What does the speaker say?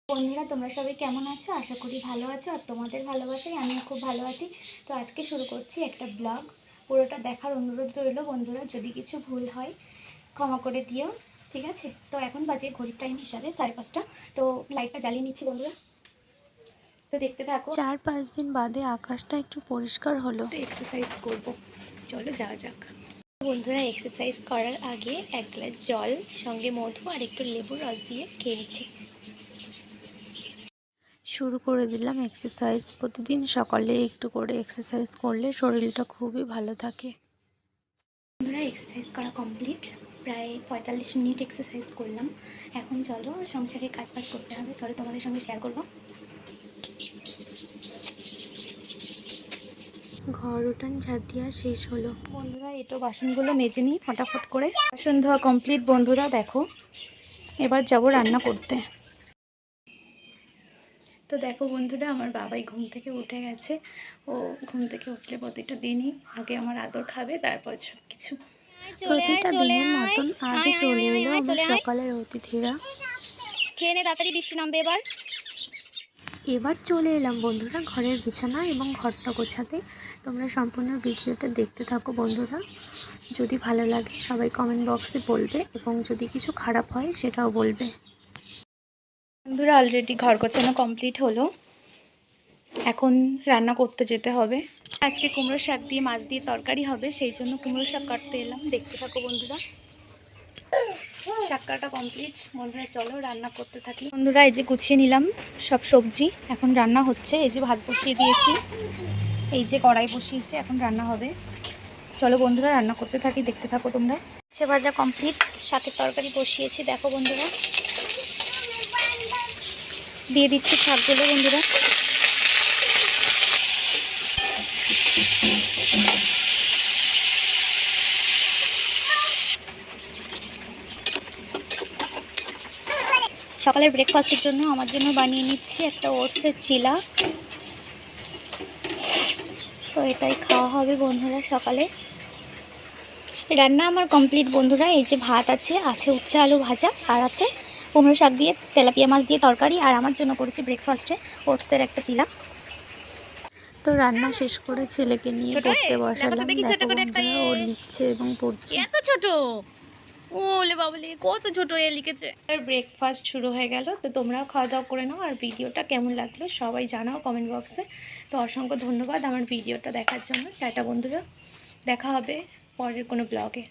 বন্ধুরা তোমরা সবাই কেমন আছো? আশা করি ভালো আছো, আর তোমাদের ভালোবাসায় আমিও খুব ভালো আছি। তো আজকে শুরু করছি একটা ব্লগ। পুরোটা দেখার অনুরোধ রইল বন্ধুরা, যদি কিছু ভুল হয় ক্ষমা করে দিও, ঠিক আছে? তো এখন বাজে ঘড়ির টাইম হিসাবে 5:30। তো লাইটটা জ্বালিয়ে নিচ্ছি বন্ধুরা, তো দেখতে থাকো। 4-5 দিন বাদে আকাশটা একটু পরিষ্কার হলো। এক্সারসাইজ করব, চলো যাওয়া যাক। বন্ধুরা এক্সারসাইজ করার আগে 1 গ্লাস জল সঙ্গে মধু আর একটু লেবুর রস দিয়ে খেয়ে নিচ্ছি। শুরু করে দিলাম এক্সারসাইজ। প্রতিদিন সকালে একটু করে এক্সারসাইজ করলে শরীরটা খুবই ভালো থাকে। বন্ধুরা এক্সারসাইজ করা কমপ্লিট, প্রায় 45 মিনিট এক্সারসাইজ করলাম। এখন চলো সংসারে কাজ করতে হবে, চলো তোমাদের সঙ্গে শেয়ার করব। ঘর উঠান ঝাঁট দেওয়া শেষ হলো বন্ধুরা এটো বাসনগুলো মেজে নিই ফটাফট করে। বাসন ধোয়া কমপ্লিট বন্ধুরা, দেখো এবার যাব রান্না করতে। তো দেখো বন্ধুরা, আমার বাবাই ঘুম থেকে উঠে গেছে। ও ঘুম থেকে উঠলে প্রতিটা দিনই আগে আমার আদর খাবে, তারপর সব কিছু। প্রতিটা দিনের মতন আজও চলে এলো আমার সকালের অতিথিরা। খেয়ে নে তাড়াতাড়ি, বৃষ্টি নামবে এবার চলে এলাম বন্ধুরা ঘরের বিছানা এবং ঘরটা গোছাতে। তোমরা সম্পূর্ণ ভিডিওটা দেখতে থাকো বন্ধুরা। যদি ভালো লাগে সবাই কমেন্ট বক্সে বলবে, এবং যদি কিছু খারাপ হয় সেটাও বলবে। বন্ধুরা অলরেডি ঘর গোছানো কমপ্লিট হলো, এখন রান্না করতে যেতে হবে। আজকে কুমড়ো শাক দিয়ে মাছ দিয়ে তরকারি হবে, সেই জন্য কুমড়ো শাক কাটতে এলাম। দেখতে থাকো বন্ধুরা, শাক কাটা কমপ্লিট। বন্ধুরা চলো রান্না করতে থাকি। বন্ধুরা এই যে গুছিয়ে নিলাম সব সবজি, এখন রান্না হচ্ছে। এই যে ভাত বসিয়ে দিয়েছি, এই যে কড়াই বসিয়েছি, এখন রান্না হবে। চলো বন্ধুরা রান্না করতে থাকি, দেখতে থাকো তোমরা। সে ভাজা কমপ্লিট, শাকের তরকারি বসিয়েছি। দেখো বন্ধুরা দিয়ে দিচ্ছি শাকগুলো বন্ধুরা। সকালের ব্রেকফাস্টের জন্য আমার জন্য বানিয়ে নিচ্ছি একটা ওটসের চিলা। তো এটাই খাওয়া হবে বন্ধুরা সকালে। রান্না আমার কমপ্লিট বন্ধুরা। এই যে ভাত আছে উচ্ছে আলু ভাজা, আর আছে কুমড়ো শাক দিয়ে তেলাপিয়া মাছ দিয়ে তরকারি, আর আমার জন্য করেছি ব্রেকফাস্টে ওটসের একটা চিলা। তো রান্না শেষ করে ছেলেকে নিয়ে পড়তে বসালাম। দেখো বন্ধুরা ও লিখছে এবং পড়ছে। এত ছোট, ওলে বাবলে কত ছোট এ লিখেছে। আর ব্রেকফাস্ট শুরু হয়ে গেল। তো তোমরাও খাওয়া দাওয়া করে নাও, আর ভিডিওটা কেমন লাগলো সবাই জানাও কমেন্ট বক্সে। তো অসংখ্য ধন্যবাদ আমার ভিডিওটা দেখার জন্য। টাটা বন্ধুরা, দেখা হবে পরের কোনো ব্লগে।